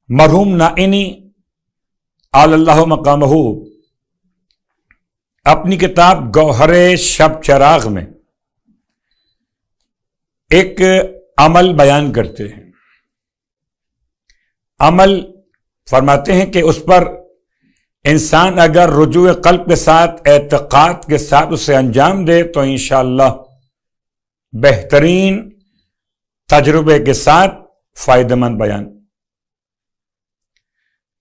مرحوم نائینی اعلی اللہ مقامہ اپنی کتاب گوہر شب چراغ میں ایک عمل بیان کرتے ہیں. عمل فرماتے ہیں کہ اس پر انسان اگر رجوع قلب کے ساتھ، اعتقاد کے ساتھ اسے انجام دے تو انشاءاللہ بہترین تجربے کے ساتھ فائدہ مند بیان.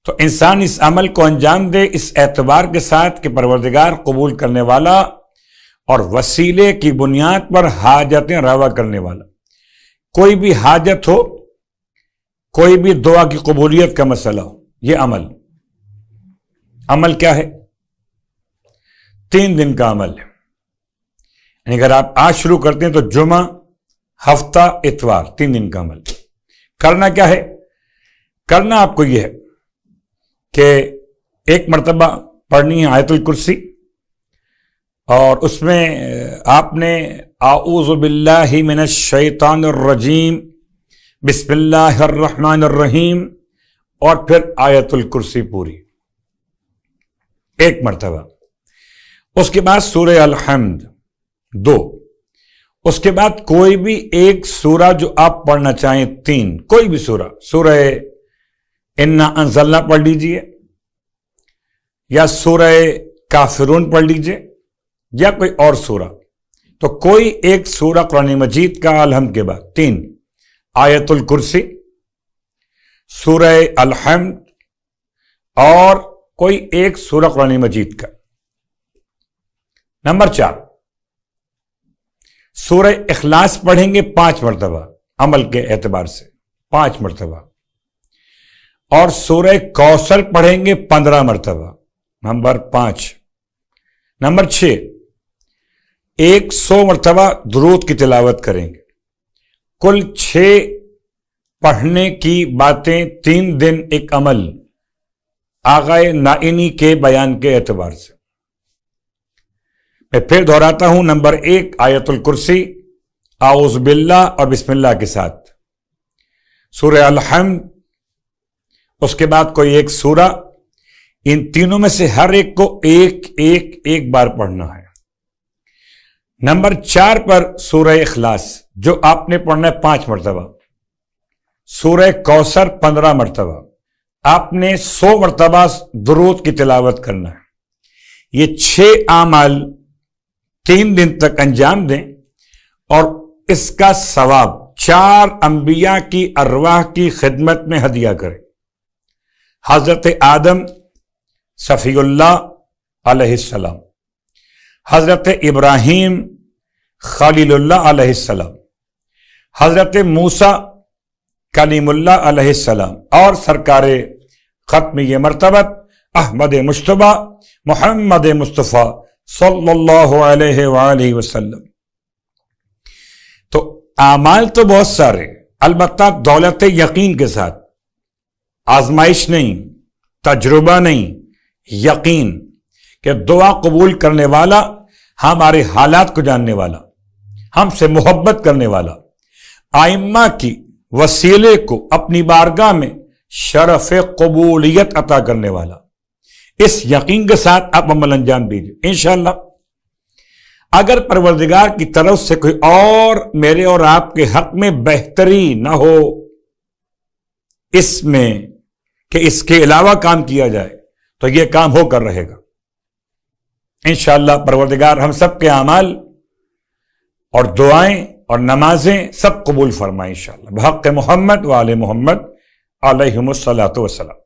تو انسان اس عمل کو انجام دے اس اعتبار کے ساتھ کہ پروردگار قبول کرنے والا اور وسیلے کی بنیاد پر حاجتیں روا کرنے والا. کوئی بھی حاجت ہو، کوئی بھی دعا کی قبولیت کا مسئلہ ہو، یہ عمل کیا ہے؟ 3 دن کا عمل ہے. یعنی اگر آپ آج شروع کرتے ہیں تو جمعہ، ہفتہ، اتوار، 3 دن کا عمل. کرنا کیا ہے؟ کرنا آپ کو یہ ہے کہ ایک مرتبہ پڑھنی ہے آیت الکرسی، اور اس میں آپ نے اعوذ باللہ من الشیطان الرجیم، بسم اللہ الرحمن الرحیم، اور پھر آیت الکرسی پوری ایک مرتبہ. اس کے بعد سورہ الحمد 2. اس کے بعد کوئی بھی ایک سورہ جو آپ پڑھنا چاہیں 3، کوئی بھی سورہ انا انزلنا پڑھ لیجئے، یا سورہ کافرون پڑھ لیجئے، یا کوئی اور سورہ. تو کوئی ایک سورہ قرآن مجید کا الحمد کے بعد 3، آیت الکرسی، سورہ الحمد، اور کوئی ایک سورہ قرآن مجید کا. نمبر 4، سورہ اخلاص پڑھیں گے 5 مرتبہ عمل کے اعتبار سے، 5 مرتبہ، اور سورہ کوثر پڑھیں گے 15 مرتبہ. نمبر 5. نمبر 6، 100 مرتبہ درود کی تلاوت کریں گے. کل 6 پڑھنے کی باتیں 3 دن ایک عمل آغائے نائینی کے بیان کے اعتبار سے. میں پھر دہراتا ہوں. نمبر 1 آیت الکرسی، اعوذ باللہ اور بسم اللہ کے ساتھ، سورہ الحمد، اس کے بعد کوئی ایک سورہ. ان تینوں میں سے ہر ایک کو ایک بار پڑھنا ہے. نمبر 4 پر سورہ اخلاص جو آپ نے پڑھنا ہے 5 مرتبہ، سورہ کوثر 15 مرتبہ، آپ نے 100 مرتبہ درود کی تلاوت کرنا ہے. یہ 6 اعمال 3 دن تک انجام دیں، اور اس کا ثواب 4 انبیاء کی ارواح کی خدمت میں ہدیہ کریں. حضرت آدم صفی اللہ علیہ السلام، حضرت ابراہیم خلیل اللہ علیہ السلام، حضرت موسیٰ کلیم اللہ علیہ السلام، اور سرکار ختم یہ مرتبت احمد مجتبیٰ محمد مصطفیٰ صلی اللہ علیہ وآلہ وسلم. تو اعمال تو بہت سارے، البتہ دولت یقین کے ساتھ، آزمائش نہیں، تجربہ نہیں، یقین کہ دعا قبول کرنے والا، ہمارے حالات کو جاننے والا، ہم سے محبت کرنے والا، ائمہ کی وسیلے کو اپنی بارگاہ میں شرف قبولیت عطا کرنے والا. اس یقین کے ساتھ آپ عمل انجام دیجیے انشاءاللہ. اگر پروردگار کی طرف سے کوئی اور میرے اور آپ کے حق میں بہتری نہ ہو اس میں کہ اس کے علاوہ کام کیا جائے تو یہ کام ہو کر رہے گا انشاءاللہ. پروردگار ہم سب کے اعمال اور دعائیں اور نمازیں سب قبول فرمائے انشاءاللہ. بحق محمد و آل محمد علیہم الصلاۃ والسلام.